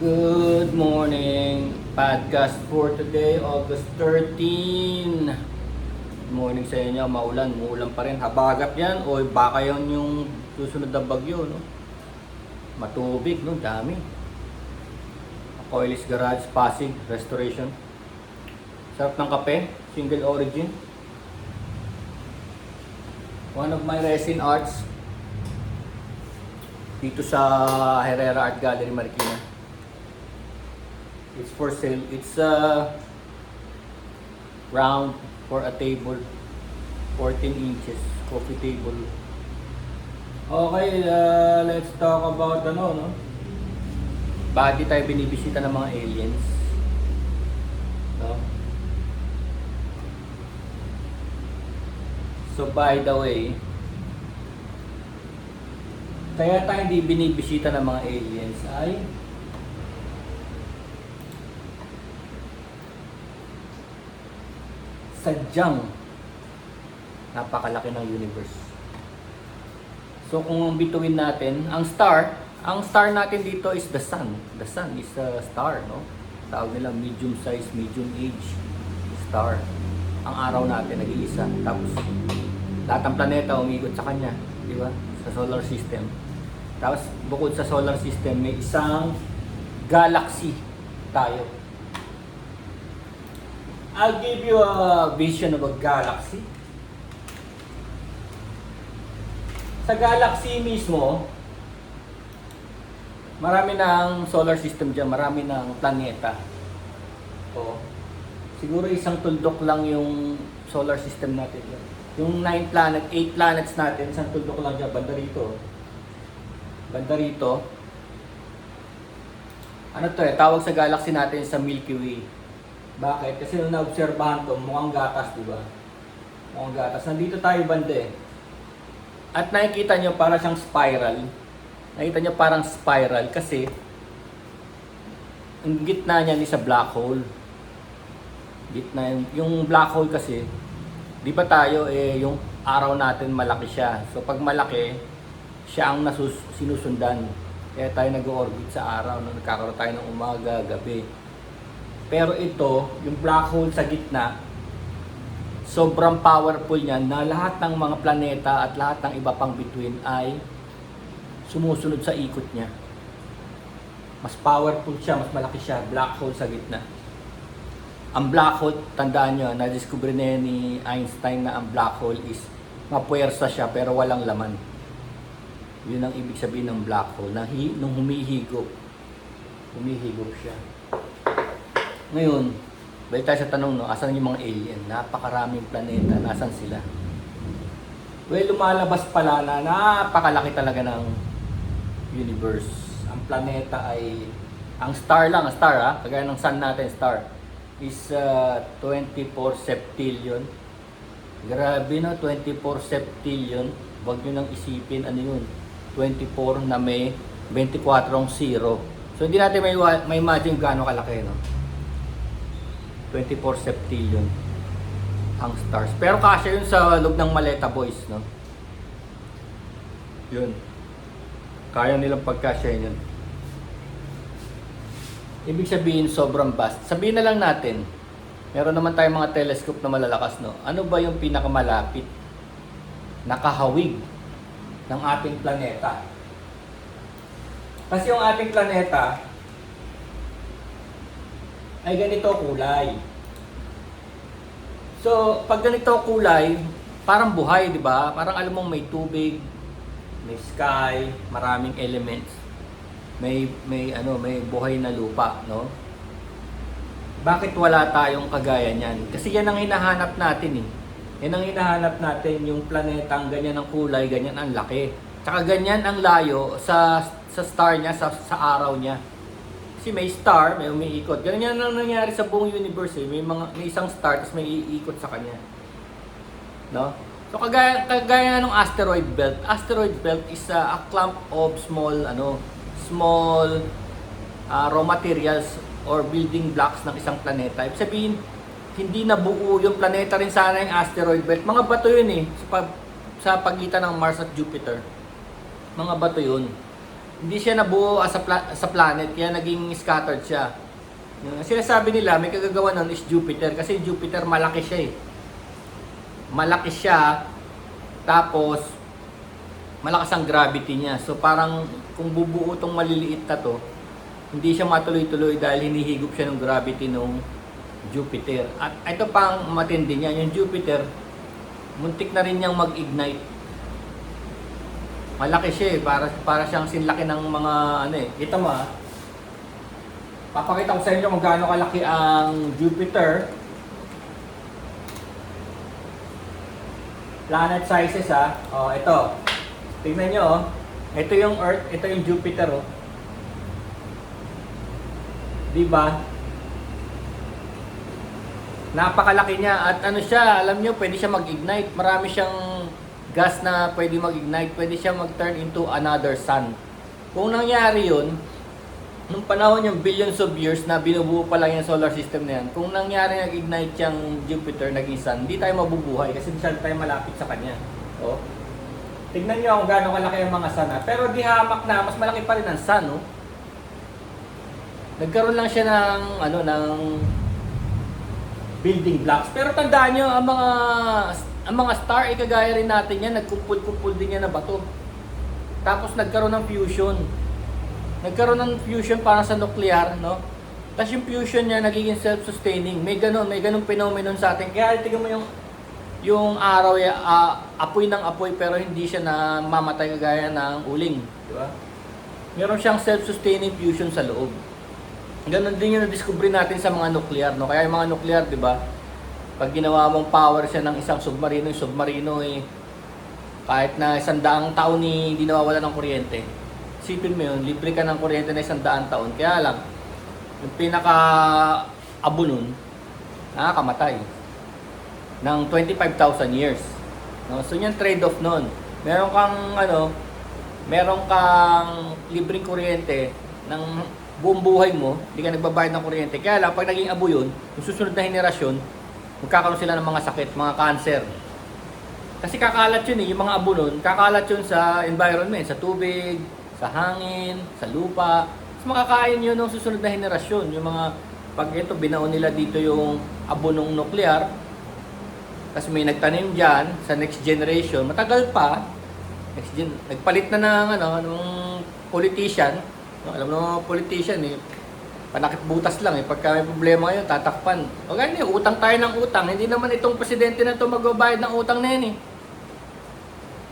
Good morning. Podcast for today, August 13. Good morning sa inyo. Muulan pa rin. Habagat yan o baka yan yung susunod na bagyo, no? Matubig, no? Dami. Coilis Garage, Pasig, Restoration. Sarap ng kape, single origin. One of my resin arts dito sa Herrera Art Gallery, Marikina. It's for sale. It's round for a table, 14 inches, coffee table. Okay, let's talk about no? Bakit tayo binibisita ng mga aliens? No? So by the way, kaya tayo hindi binibisita ng mga aliens ay sadyang napakalaki ng universe. So kung bituin natin, ang star natin dito is the sun. The sun is a star, no? Tawag nila medium size, medium age star. Ang araw natin nag-iisa. Tapos lahat ng planeta umiikot sa kanya, di ba? Sa solar system. Tapos bukod sa solar system, may isang galaxy tayo. I'll give you a vision of a galaxy. Sa galaxy mismo, marami ng solar system dyan, marami ng planeta. O, siguro isang tuldok lang yung solar system natin dyan. Yung 8 planets natin, isang tuldok lang dyan, banda rito. Banda rito. Ano to tawag sa galaxy natin sa Milky Way. Bakit? Kasi nung naobserbahan to, mukhang gatas, di ba? Mukhang gatas. Nandito tayo banda eh. At nakikita nyo para siyang spiral. Nakikita nyo parang spiral kasi ang gitna niyan is a black hole. Gitna yung black hole kasi, di ba tayo yung araw natin malaki siya. So pag malaki, siya ang sinusundan. Kaya tayo nag-orbit sa araw, no? Nagkakaroon tayo ng umaga, gabi. Pero ito, yung black hole sa gitna, sobrang powerful niyan na lahat ng mga planeta at lahat ng iba pang between ay sumusunod sa ikot niya. Mas powerful siya, mas malaki siya, black hole sa gitna. Ang black hole, tandaan nyo, na-discover ni Einstein na ang black hole is mapuwersa siya pero walang laman. Yun ang ibig sabihin ng black hole, na nung humihigop siya. Ngayon, balik tayo sa tanong, no, asan yung mga alien? Napakaraming planeta, nasan sila? Well, lumalabas pala na napakalaki talaga ng universe. Ang planeta ay, ang star, kagaya ng sun natin, star, is 24 septillion. Grabe no, 24 septillion. Huwag nyo nang isipin, ano yun? 24 na may 24 zero. So, hindi natin may imagine gaano kalaki, no? 24 septillion ang stars. Pero kasya yun sa loob ng maleta boys, no? Yun. Kaya nilang pagkasya yun. Ibig sabihin sobrang vast. Sabihin na lang natin, meron naman tayong mga telescope na malalakas, no? Ano ba yung pinakamalapit na kahawig ng ating planeta? Kasi yung ating planeta ay ganito kulay. So, pag ganito kulay, parang buhay, di ba? Parang alam mo may tubig, may sky, maraming elements. May buhay na lupa, no? Bakit wala tayong kagaya niyan? Kasi yan ang hinahanap natin eh. Yan ang hinahanap natin, yung planetang ganyan ang kulay, ganyan ang laki. Tsaka ganyan ang layo sa star niya, sa araw niya. Kasi may star, may umiikot. Ganyan lang nangyari sa buong universe eh. May isang star, tapos may iikot sa kanya. No? So kagaya ng asteroid belt. Asteroid belt is a clump of small raw materials or building blocks ng isang planeta. Ibig sabihin, hindi nabuo yung planeta rin sana yung asteroid belt. Mga bato yun eh, sa pagitan ng Mars at Jupiter. Mga bato yun. Hindi siya nabuo as sa planet, kaya naging scattered siya. Yung sinasabi nila, may kagagawa nun is Jupiter, kasi Jupiter malaki siya eh. Malaki siya, tapos malakas ang gravity niya. So parang kung bubuo tong maliliit na to, hindi siya matuloy-tuloy dahil hinihigop siya ng gravity ng Jupiter. At ito pang matindi niya, yung Jupiter, muntik na rin niyang mag-ignite. Malaki siya eh, para siyang sinlaki ng mga ano eh. Kita mo ah. Papakita ko sa inyo kung gaano kalaki ang Jupiter. Planet sizes ah. Oh, ito. Tingnan nyo oh. Ito yung Earth, ito yung Jupiter oh. Diba? Napakalaki niya at ano siya, alam nyo, pwede siya mag-ignite. Marami siyang gas na pwede mag-ignite. Pwede siya mag-turn into another sun. Kung nangyari yun, nung panahon yung billions of years na binubuo pa lang yung solar system na yan, kung nangyari nag-ignite yung Jupiter, naging sun, hindi tayo mabubuhay kasi masyado tayo malapit sa kanya. Oh. Tignan nyo kung gaano kalaki ang mga sun. Pero di hamak na, mas malaki pa rin ang sun. Oh. Nagkaroon lang siya ng, ano, ng building blocks. Pero tandaan nyo, ang mga star, kagaya rin natin yan, nagkumpul-kumpul din yan na bato. Tapos nagkaroon ng fusion. Nagkaroon ng fusion parang sa nuclear, no? Tapos yung fusion niya nagiging self-sustaining. May ganun phenomenon sa atin. Kaya tingnan mo yung araw, apoy ng apoy pero hindi siya namamatay kagaya ng uling, di ba? Meron siyang self-sustaining fusion sa loob. Ganon din yung na-discover natin sa mga nuclear, no? Kaya yung mga nuclear, di ba? Pag ginawa mong power siya ng isang submarino, yung submarino eh, kahit na 100 taon hindi nawawala ng kuryente. Isipin mo yun, libre ka ng kuryente na 100 taon. Kaya lang, yung pinaka-abo nun, nakakamatay ng 25,000 years. No? So yung trade-off nun. Meron kang libreng kuryente ng buong buhay mo, hindi ka nagbabayad ng kuryente. Kaya lang, pag naging abo yun, yung susunod na henerasyon, magkakaroon sila ng mga sakit, mga cancer. Kasi kakalat yun eh, yung mga abo nun, kakalat yun sa environment, sa tubig, sa hangin, sa lupa. Mas makakain yun ng susunod na henerasyon. Yung mga, pag ito, binaon nila dito yung abo ng nuclear, kasi may nagtanim dyan sa next generation, matagal pa, nagpalit na ng politician. No, alam mo, politician eh, panakit butas lang eh. Pagka may problema ngayon, tatakpan. O ganyan, utang tayo ng utang. Hindi naman itong presidente na ito magbabayad ng utang na yan eh.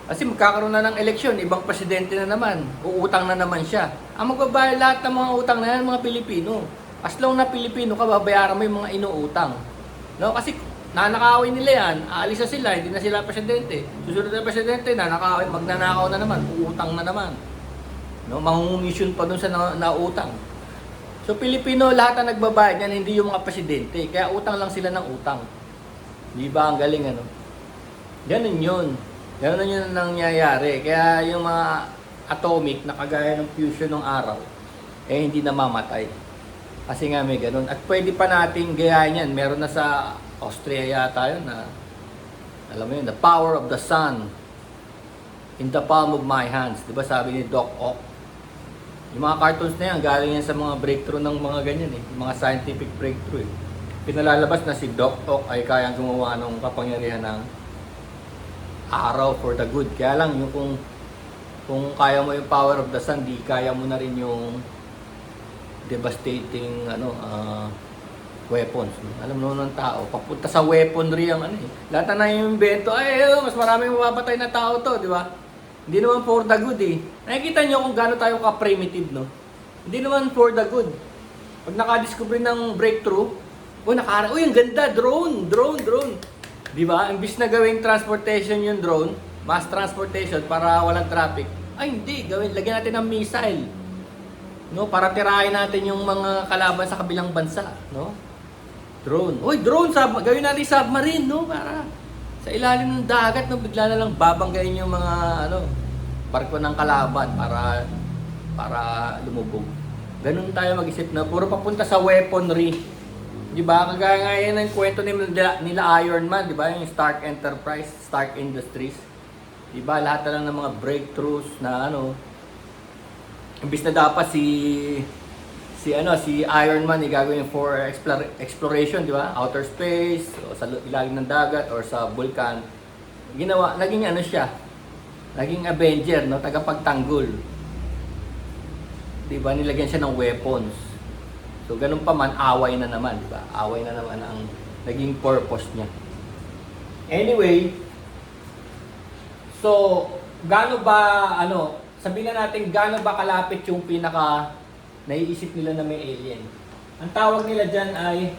Kasi magkakaroon na ng eleksyon, ibang presidente na naman. Uutang na naman siya. Ang magbabayad lahat ng mga utang na yan, mga Pilipino. As long na Pilipino ka, babayaran mo yung mga inuutang. No, kasi nanakawin nila yan, aalis na sila, hindi na sila presidente. Susunod na presidente, nanakawin, magnanakaw na naman, uutang na naman. No, mangungumisyon pa dun sa nautang. So Pilipino, lahat na nagbabayad yan, hindi yung mga presidente. Kaya utang lang sila ng utang. Di ba? Ang galing ano? Ganun yun. Ganun yun ang nangyayari. Kaya yung mga atomic na kagaya ng fusion ng araw, eh hindi namamatay. Kasi nga may ganun. At pwede pa nating gayahin yan. Meron na sa Austria yata yun na, alam mo yun, the power of the sun in the palm of my hands. Diba sabi ni Doc Ock? Yung mga cartoons na yan, galing yan sa mga breakthrough ng mga ganyan eh. Yung mga scientific breakthrough eh. Pinalalabas na si Doc Ock ay kayang gumawa ng kapangyarihan ng araw for the good. Kaya lang, yung kung kaya mo yung power of the sun, di kaya mo na rin yung devastating weapons. Alam mo ng tao, papunta sa weaponry ang lahat na yung invento, mas maraming mapapatay na tao to, di ba? Hindi naman for the good eh. Nakikita nyo kung gaano tayo ka-primitive, no? Hindi naman for the good. Pag nakadiscover ng breakthrough, ang ganda, drone. Di ba? Imbis na gawing transportation yung drone, mass transportation para walang traffic, hindi, lagyan natin ng missile. No, para tirahin natin yung mga kalaban sa kabilang bansa, no? Drone. Drone, gawin natin submarine, no? Para sa ilalim ng dagat, no, bigla na lang babanggain yung mga barko ng kalaban para lumubog. Ganun tayo mag-isip na puro papunta sa weaponry. Di ba? Kagaya nga yan ang kwento nila Iron Man, di ba? Yung Stark Enterprise, Stark Industries. Di ba? Lahat na lang ng mga breakthroughs na imbis na dapat si Iron Man gagawin for exploration, di ba? Outer space, o sa ilalim ng dagat or sa vulkan. Naging ano siya? Naging Avenger, no? Tagapagtanggol. Di ba? Nilagyan siya ng weapons. So ganun pa man, away na naman, di ba? Away na naman ang naging purpose niya. Anyway, so gaano ba sabihin na natin gaano ba kalapit yung pinaka naiisip nila na may alien. Ang tawag nila diyan ay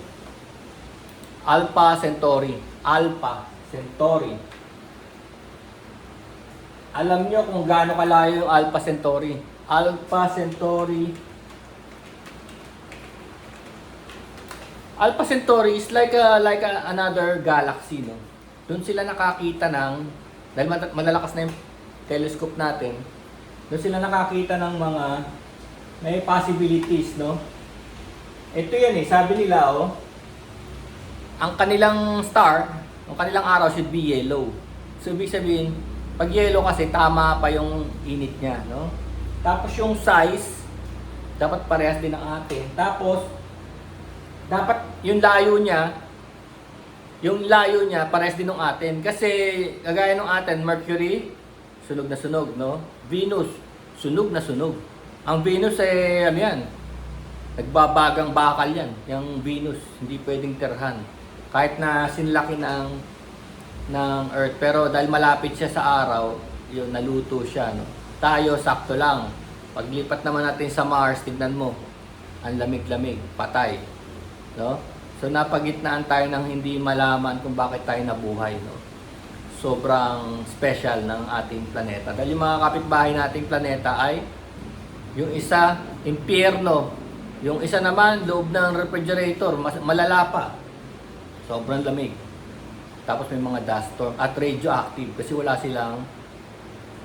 Alpha Centauri. Alpha Centauri. Alam nyo kung gaano kalayo yung Alpha Centauri. Alpha Centauri. Alpha Centauri is like another galaxy, no? Doon sila nakakita dahil malalakas na yung telescope natin, doon sila nakakita ng mga may possibilities, no? Ito yan sabi nila, ang kanilang star, ang kanilang araw should be yellow. So, ibig sabihin, pag yellow kasi, tama pa yung init niya, no? Tapos yung size, dapat parehas din ng atin. Tapos, dapat yung layo niya, parehas din ng atin. Kasi, kagaya ng atin, Mercury, sunog na sunog, no? Venus, sunog na sunog. Ang Venus nagbabagang bakal yan. Yung Venus, hindi pwedeng tirhan. Kahit na sinlaki ng Earth. Pero dahil malapit siya sa araw, yun, naluto siya, no? Tayo, sakto lang. Paglipat naman natin sa Mars, tignan mo. Ang lamig-lamig, patay. No? So, napagitnaan tayo ng hindi malaman kung bakit tayo nabuhay, no? Sobrang special ng ating planeta. Dahil yung mga kapitbahay nating planeta ay yung isa, impyerno. Yung isa naman, loob ng refrigerator, malala pa. Sobrang lamig. Tapos may mga dust storm at radioactive kasi wala silang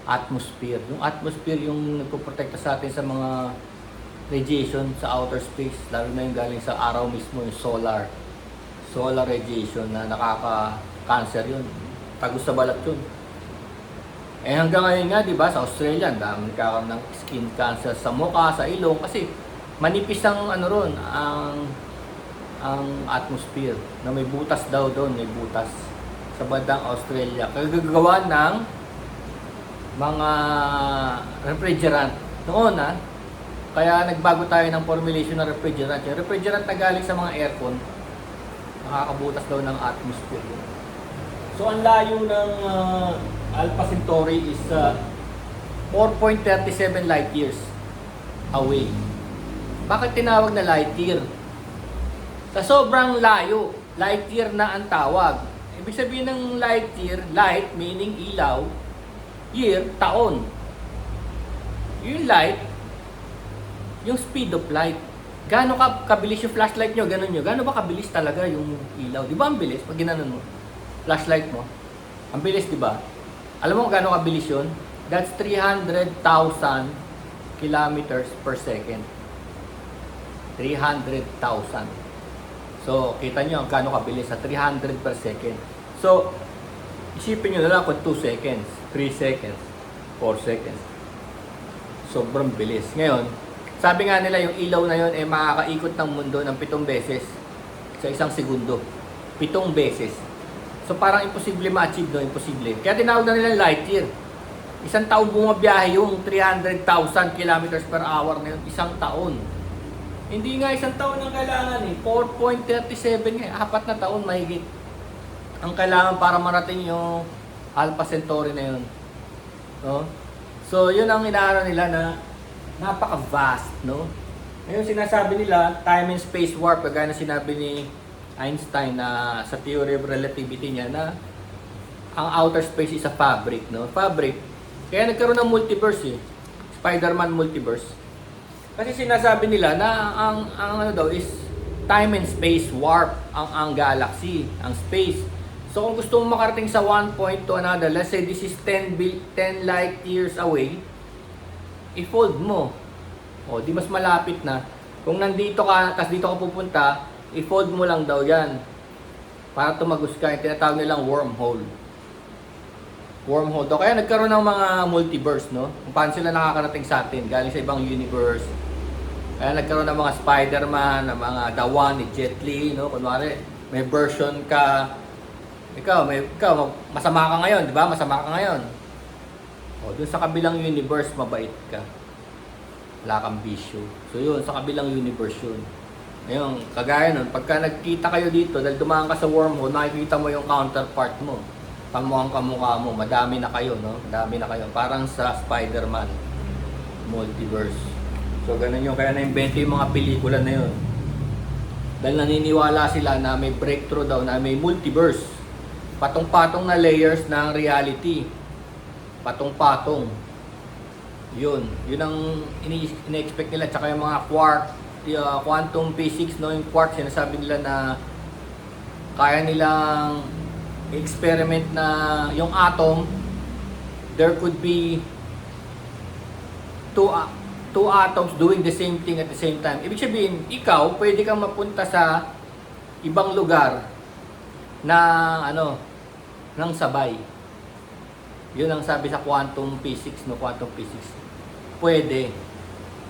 atmosphere. Yung atmosphere yung nagpoprotekta sa atin sa mga radiation sa outer space. Lalo na yung galing sa araw mismo, yung solar radiation na nakaka-cancer yun. Tagus sa balat yun. Hanggang ngayon nga, di ba, sa Australia, dami nagkakaroon ng skin cancer sa mukha, sa ilong, kasi manipis ang ang atmosphere, na may butas daw doon, may butas sa bandang Australia. Kagagawa ng mga refrigerant. Noon, kaya nagbago tayo ng formulation ng refrigerant. Yung refrigerant na galing sa mga aircon, nakakabutas daw ng atmosphere. So, ang layo ng Alpha Centauri is 4.37 light years away. Bakit tinawag na light year? Sa sobrang layo, light year na ang tawag. Ibig sabihin ng light year, light meaning ilaw, year, taon. Yung light, yung speed of light. Gaano kabilis yung flashlight nyo, ganun nyo. Gaano ba kabilis talaga yung ilaw? Di ba ang bilis pag ginanon mo? Flashlight mo. Ang bilis, di ba? Alam mo gaano kabilis yun? That's 300,000 kilometers per second. 300,000. So, kita nyo gaano kabilis sa 300 per second. So, isipin nyo na lang kung 2 seconds, 3 seconds, 4 seconds. Sobrang bilis. Ngayon, sabi nga nila yung ilaw na yun makakaikot ng mundo ng 7 beses sa isang segundo. 7 beses. So parang imposible ma-achieve, no? Imposible. Kaya tinawag na nila light year. Isang taon bumabiyahe yung 300,000 kilometers per hour na yun. Isang taon. Hindi nga isang taon ang kailangan 4.37 nga. 4 na taon mahigit ang kailangan para marating yung Alpha Centauri na yun. No? So yun ang inaano nila na napaka-vast, no? Ngayon sinasabi nila, time and space warp, kagaya na sinabi ni Einstein na sa theory of relativity niya na ang outer space is a fabric, no? Fabric. Kaya nagkaroon ng multiverse, Spider-Man multiverse. Kasi sinasabi nila na ang ano daw is time and space warp ang galaxy, ang space. So kung gusto mo makarating sa one point to another, let's say this is 10 light years away, i-fold mo. O, di mas malapit na. Kung nandito ka, tas dito ka pupunta, i-fold mo lang daw yan. Para tumagos ka, yung tinatawag nilang wormhole. wormhole daw. Kaya nagkaroon ng mga multiverse, no? Kung paano sila nakakarating sa atin, galing sa ibang universe. Kaya nagkaroon ng mga Spider-Man, ng mga The One ni Jet Li, no? Kunwari, may version ka, ikaw, masama ka ngayon, di ba? Masama ka ngayon. O, dun sa kabilang universe, mabait ka. Wala kang bisyo. So yun, sa kabilang universe yun. Ngayon, kagaya nun, pagka nagkita kayo dito, dahil dumaan ka sa wormhole, nakikita mo yung counterpart mo. Kamukhang kamukha mo, madami na kayo, no? Madami na kayo. Parang sa Spider-Man multiverse. So, ganun yun. Kaya na-invento yung mga pelikula na yun. Dahil naniniwala sila na may breakthrough daw, na may multiverse. Patong-patong na layers ng reality. Patong-patong. Yun. Yun ang ine-expect nila. Tsaka yung mga quantum physics, no? Yung quark, sinasabi nila na kaya nilang experiment na yung atom, there could be two atoms doing the same thing at the same time. Ibig sabihin, ikaw, pwede kang mapunta sa ibang lugar na ng sabay. Yun ang sabi sa quantum physics, no? Quantum physics. Pwede.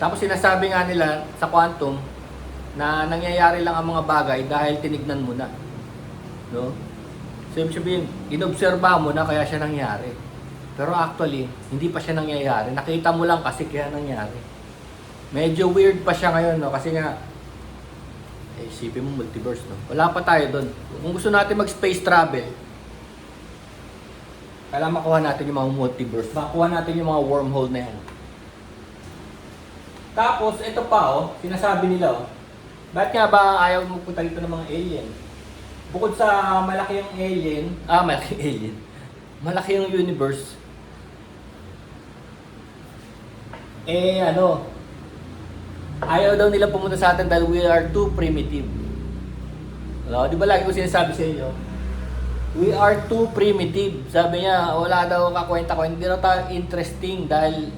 Tapos sinasabi nga nila sa quantum na nangyayari lang ang mga bagay dahil tinignan mo na. No? So, ibig sabihin, inobserba mo na kaya siya nangyari. Pero actually, hindi pa siya nangyayari. Nakita mo lang kasi kaya nangyari. Medyo weird pa siya ngayon, no? Kasi nga, isipin mo multiverse, no? Wala pa tayo doon. Kung gusto natin mag-space travel, kailangan makuha natin yung mga multiverse. Makuha natin yung mga wormhole na yan. Tapos, ito pa, sinasabi nila, bakit nga ba ayaw magpunta dito ng mga alien? Bukod sa malaki yung alien, malaki yung universe, ayaw daw nila pumunta sa atin dahil we are too primitive. Di ba lagi ko sinasabi sa inyo, we are too primitive. Sabi niya, wala daw kakwenta ko, hindi daw tayo interesting dahil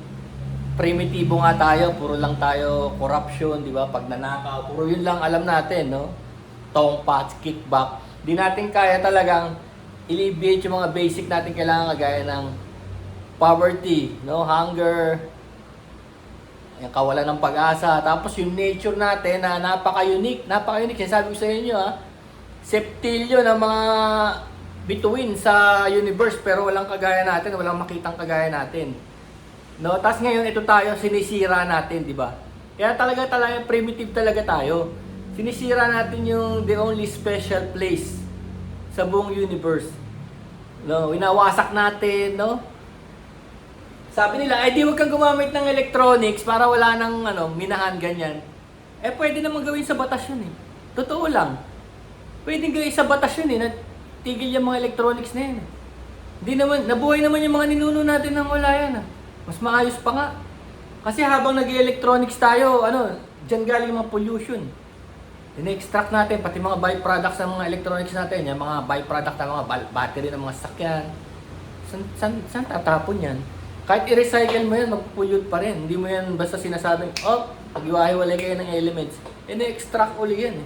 primitibo nga tayo, puro lang tayo corruption, di ba? Pagnanakaw, puro yun lang alam natin, no? Tongpats, kickback. Di natin kaya talagang alleviate yung mga basic natin kailangan, kagaya ng poverty, no? Hunger, yung kawalan ng pag-asa. Tapos yung nature natin na napaka-unique. Sinasabi ko sa inyo, septilyo ng mga bituin sa universe, pero walang kagaya natin, walang makitang kagaya natin. No, tapos ngayon ito tayo sinisira natin, di ba? Kaya talaga primitive talaga tayo. Sinisira natin yung the only special place sa buong universe. No, winawasak natin, no? Sabi nila, di wag kang gumamit ng electronics para wala nang minahan ganyan. Pwede naman gawin sa batas yun eh. Totoo lang. Pwedeng gawin sa batas yun eh. Tigil yung mga electronics na yan. Hindi naman, nabuhay naman yung mga ninuno natin nang wala yan. Mas maayos pa nga. Kasi habang nag-electronics tayo, dyan galing mga pollution. Ine-extract natin, pati mga byproducts ng mga electronics natin, yung mga byproduct ng mga battery ng mga sakyan. Saan tatapon yan? Kahit i-recycle mo yan, mag-pollute pa rin. Hindi mo yan basta sinasabing, pag-iwahiwalay kayo ng elements. Ine-extract uli yan.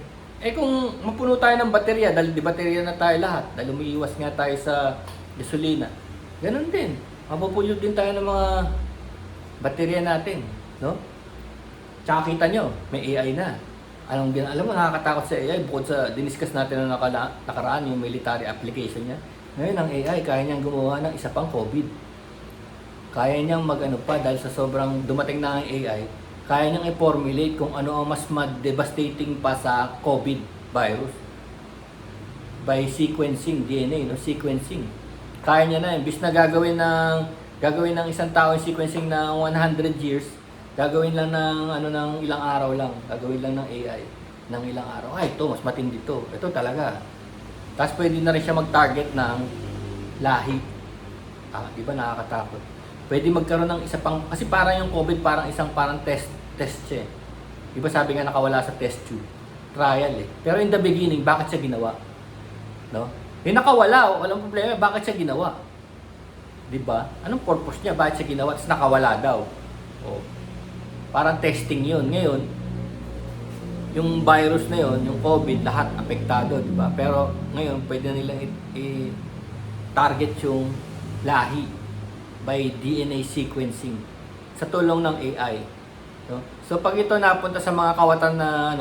Kung mapuno tayo ng baterya, dahil di baterya na tayo lahat, dahil umiiwas nga tayo sa gasolina, ganun din. Mapupollute din tayo ng mga baterya natin, no? Tsaka kita nyo, may AI na. Alam mo, nakakatakot sa AI, bukod sa diniscuss natin na nakaraan, yung military application niya. Ngayon, ang AI, kaya niyang gumawa ng isa pang COVID. Kaya niyang dahil sa sobrang dumating na ang AI, kaya niyang i-formulate kung ano ang mas devastating pa sa COVID virus. By sequencing, DNA, no? Sequencing. Kaya niya na, imbis na gagawin ng isang tao yung sequencing ng 100 years, gagawin lang ng ilang araw lang. Gagawin lang ng AI ng ilang araw. Ito, mas matindi to. Ito talaga. Tapos pwede na rin siya mag-target ng lahi. Di ba nakakatakot? Pwede magkaroon ng isa pang, kasi parang yung COVID parang test siya. Di ba sabi nga nakawala sa test tube? Trial eh. Pero in the beginning, bakit siya ginawa? No? Yung nakawala, walang problema, bakit siya ginawa? Di ba? Anong purpose niya? Bakit siya ginawa? Tapos nakawala daw. Parang testing yun. Ngayon, yung virus na yun, yung COVID, lahat apektado, di ba? Pero ngayon, pwede nilang i-target yung lahi by DNA sequencing sa tulong ng AI. No? So pag ito napunta sa mga kawatan na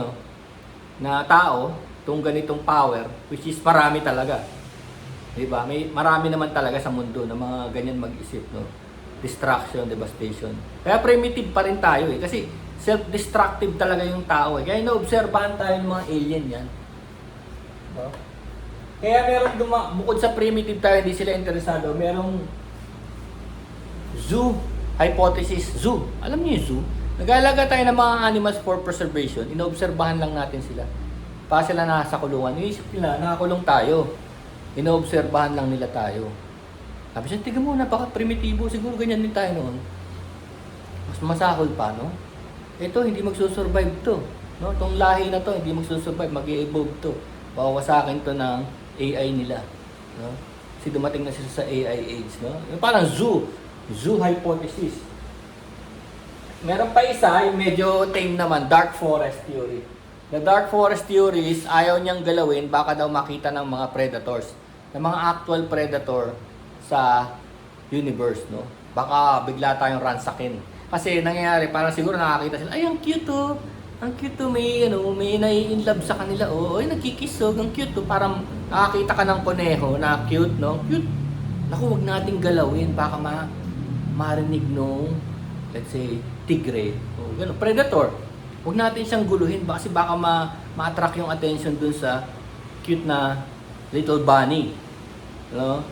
na tao, itong ganitong power, which is marami talaga. 'Di ba? Marami naman talaga sa mundo na mga ganyan mag-isip, no? Destruction, devastation. Kaya primitive pa rin tayo kasi self-destructive talaga yung tao eh. Kaya naobserbahan tayo ng mga alien yan. No? Kaya meron bukod sa primitive tayo, hindi sila interesado, merong zoo hypothesis. Zoo. Alam niyo yung zoo? Nag-aalaga tayo ng mga animals for preservation. Inoobserbahan lang natin sila. Pa sila nasa kulungan. Iisip nila, nakakulong tayo. Inoobserbahan lang nila tayo. Sabi siya, tignan mo, napaka-primitibo. Siguro ganyan din tayo noon. Mas masakol pa, no? Ito, hindi magsusurvive to. No? Itong lahi na to, hindi magsusurvive. Mag-i-evolve to. Pawawasakin to ng AI nila. No? Kasi dumating na sila sa AI age. No? Parang zoo. Zoo hypothesis. Meron pa isa, yung medyo tame naman, dark forest theory. The dark forest theory is ayaw niyang galawin, baka daw makita ng mga predators. Ng mga actual predator sa universe. No? Baka bigla tayong ransakin. Kasi nangyayari, parang siguro nakakita sila, ay, ang cute oh. Ang cute oh, may nai-inlove sa kanila oh. Ay, nagkikisog, ang cute oh. Parang nakakita ka ng koneho na cute, no? Cute. Naku, huwag nating galawin. Baka marinig nung, let's say, tigre. O, gano'n, predator. Huwag natin siyang guluhin. Kasi baka ma-attract yung attention dun sa cute na little bunny. No?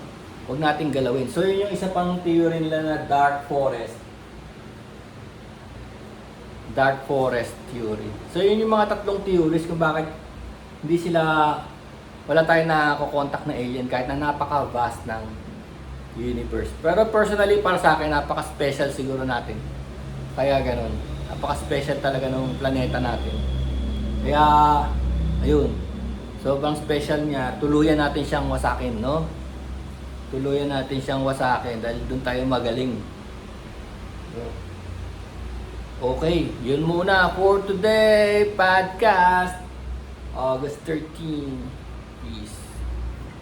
Huwag nating galawin. So, yun yung isa pang theory nila na dark forest. Dark forest theory. So yun yung mga tatlong theories kung bakit wala tayong nako-contact na alien kahit na napaka-vast ng universe. Pero personally para sa akin napaka-special siguro natin. Kaya ganun. Napaka-special talaga ng planeta natin. Kaya ayun. Sobrang special niya. Tuluyan natin siyang wasakin, no? Tuluyan natin siyang wasakin dahil doon tayo magaling. So, okay, yun muna for today podcast, August 13. Peace.